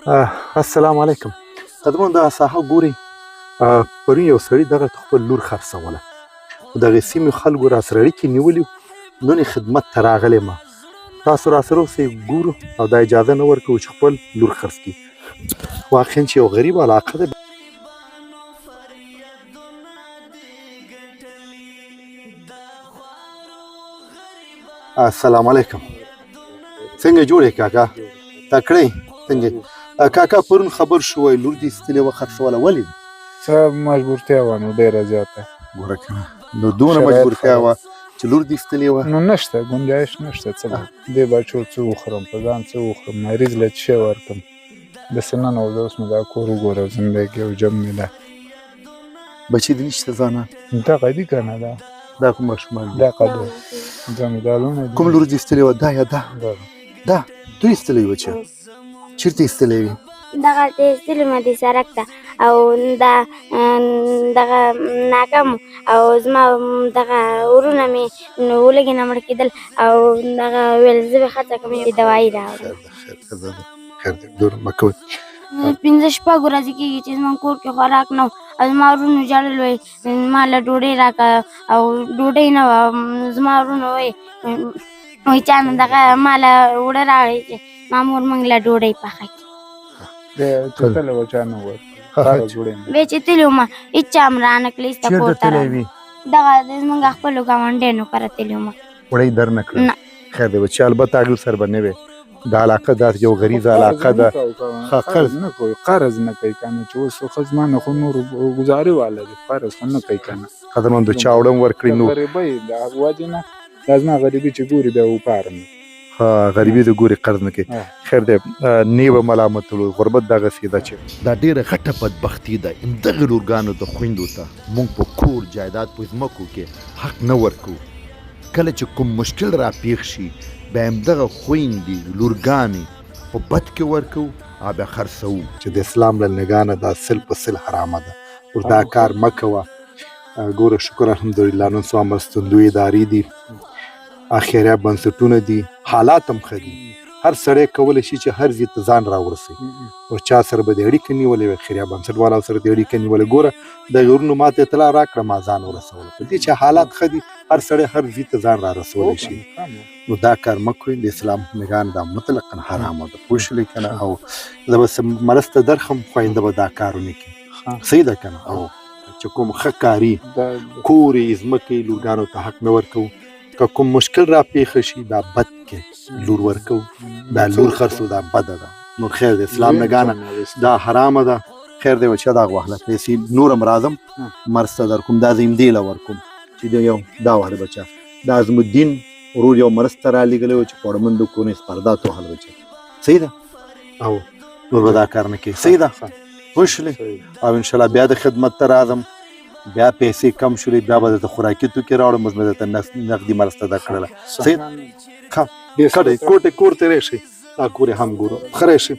السلام علیکم. قدرمن دا ساحه ګوري پرون یو سړي دغه خپل لور خرڅوله. دغه سیمې خلکو راسره اړیکې نیولي نن یې خدمت ته راغلی ما. تاسو راسره اوسئ ګورو او دا اجازه نه ورکوو چې خپل لور خرڅ کړي. واقعا چې یو غریب علاقه ده. السلام علیکم. څنګه جوړ یې کاکا؟ تکړه یې؟ څنګه کاکا پرون خبر شوی لور دې ایستلې وه خرڅوله، ولې؟ څه مجبورتیا وه نو ډېره زیاته. ګوره کنه نو دونه مجبورتیا وه چې لور دې ایستلې وه. نو نشته ګنجایش نشته. څه به دې بچو څه وخورم، په ځان څه وخورم، مریض له څه شی ورکړم. داسې ننوځه اوس مې دا کور وګوره، زندګي او جم مې ده. بچي دې نشته ځانه؟ دغه دي که نه ده دا کوم ماشومان دي؟ دغه ده جمدالونه دي. کوم لور دې ایستلې وه؟ دا یا دا؟ دا دوی ایستلې وه چې چېرته ایستلې وې؟ دغه ته ایستلې مه دې سړک ته او دا دغه ناکام او زما دغه ورونه مې ولږې نه مړه کېدل او دغه ویل زه به هڅه کوم چې دوایي راوړم. خیر دی دوره مه کوئ. 5-6 ورځې کېږي چې زما کور کې خوراک نه و او زما ورونو ژړل وایي ما له ډوډۍ راکړه او ډوډۍ نه وه. زما ورونو وایي چا نه دغه ما له اوړه راوړی چې ما مور موږ له ډوډۍ پخه کړي. چې تله وه چا نه وی چې تللي وم هېڅ چا هم رانه کړه، هېڅ ته کور ته رانه دغه زموږ خپلو ګاونډیانو کره تللي وم. وړی در نه کړه؟ نه. خیر دی چې البته هغوی سره به نه وې. دا علاقه دا یو غریزه علاقه ده. قرض نه کوي، قرض نه کوي که نه چې اوس خو زما نه خو نور ګزارې واله دي، قرض خو نه کوي که نه. قدرمندو چا وړه هم ورکړي نو غریبۍ د وجې نه دا زما غریبي چې ګوري بیا وپارم. غریبي د ګوري قرض نه کوي. خیر دی نه به ملامتولو، غربت دغسې ده چې دا ډېره غټه بدبختي ده. همدغې لورګانو د خویندو ته موږ په کور جایداد په ځمکو کې حق نه ورکوو. کله چې کوم مشکل را پیښ شي بیا همدغه خویندې لورګانې په بد کې ورکوو او بیا خرڅوو. چې د اسلام له نګاه دا سل په سل حرامه ده. ور دا کار مه کوه. ګوره شکر الحمدلله نن سبا مرستندوی ادارې دي، خیریه بنسټونه دي، حالات هم ښه دي. هر سړی کولی شي چې هر ځای ته ځان راورسوي. ور چا سره به دې اړیکه نیولې وي، خیریه بنسټ والاو سره دې اړیکه نیولې. ګوره دغې ورونو ما ته اطلاع راکړه ما ځان ورسوله. په دې چې حالات ښه دي هر سړی هر ځای ته ځان را رسولی شي. نو دا کار مه کوئ. د اسلام نګاه دا مطلقا حرامه ده. پوه شولې که نه؟ او زه به مرسته درخم خوینده به دا کار ونه کړي. صحیح ده که نه؟ او چې کوم ښه کاري کورې ځمکې لورګانو ته حق نه ورکوو. که کوم مشکل را پیښ شي دا بد کې لور ورکو، دا لور خرڅو دا بده ده. نور خیر د اسلام نګاه نه دا حرامه ده. خیر دی چې دغه واخله پیسې نور هم راځم مرسته در کوم. دا زه همدې له ورکوم چې یو دا واخله بچه دا عظمالدین ورور یو مرسته را لېږلی و چې پوړمندو کونې سپردات واخله بچه. صحیح ده؟ او نور به دا کار نه کوي. صحیح ده؟ پوه شولې؟ او انشاءالله بیا د خدمت ته راځم، بیا پیسې کم شولې بیا به درته خوراکي توکي راوړم، اوس مې درته نقدي مرسته درکړله. صحیح ده؟ ښه کډی کوټې کور ته راشئ، دا کور یې هم ګورو. ښه راشئ.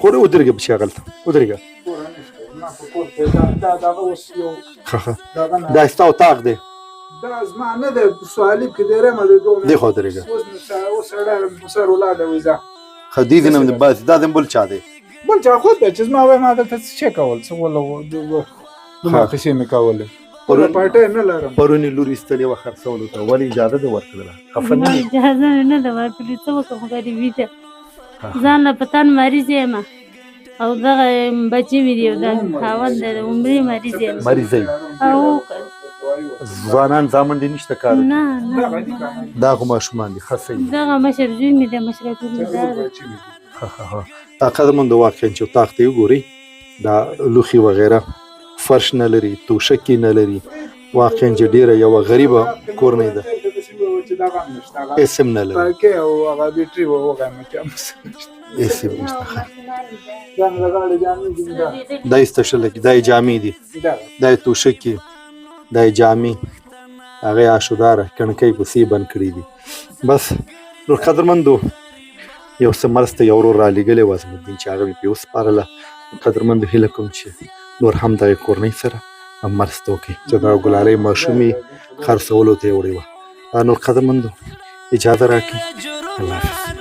خو ودرېږه بچي هغلته ودرېږه. دا ستا اتاق دی؟ دا زما نه دی، په سوالib کې دی رمه دی. دې خوا ودرېږه. اوس سړی سر ولاړ دی ځه. ښه دې دې نه بس دا د بل چا دی؟ بل چا خود دی چې زما وایم ما دلته څه شی کول، څه دومره قیسې مې کولې. پټۍ نه لرم. پرون یې لور ایستلې وه خرڅولو ته، ولې اجازه دې ورکړله؟ خفه نه یې؟ اجازه مې نه ده ورکړې، څه وکړم غریبي ده. ځان له په تن مریض یم او دغه بچي مې دي او دا خاوند دی د عمرې مریض یم. مریضه یې؟ او ځوانان زامن دې نشته کار؟ نه نه دا خو ماشومان دي. ښه صحیح. دغه مشر زوی مې دی، مشرفي مې دا ده. قدرمندو واقعا چې اتاق ته وګورئ دا لوښي وغیره فرش نه لري، توشکې نه لري. واقعا چې ډېره یوه غریبه کورنۍ ده. هېڅ هم نه لري. هېڅ هم نشته. دا یې ستشلکي، دا یې جامې دي، دا یې توشکې، دا یې جامې، هغه یې عاشوداره کڼکۍ پسې بند کړي دي. بس نور قدرمندو یو څه مرسته یو ورور را لېږلی و عظمالدین چې هغه مې پرې وسپارله. قدرمندو هیله کوم چې نور هم دغې کورنۍ سره مرسته وکړي چې دا ګلالۍ ماشومې خرڅولو ته یې وړې وه. نور قدرمندو اجازه راکړي. الله حافظ.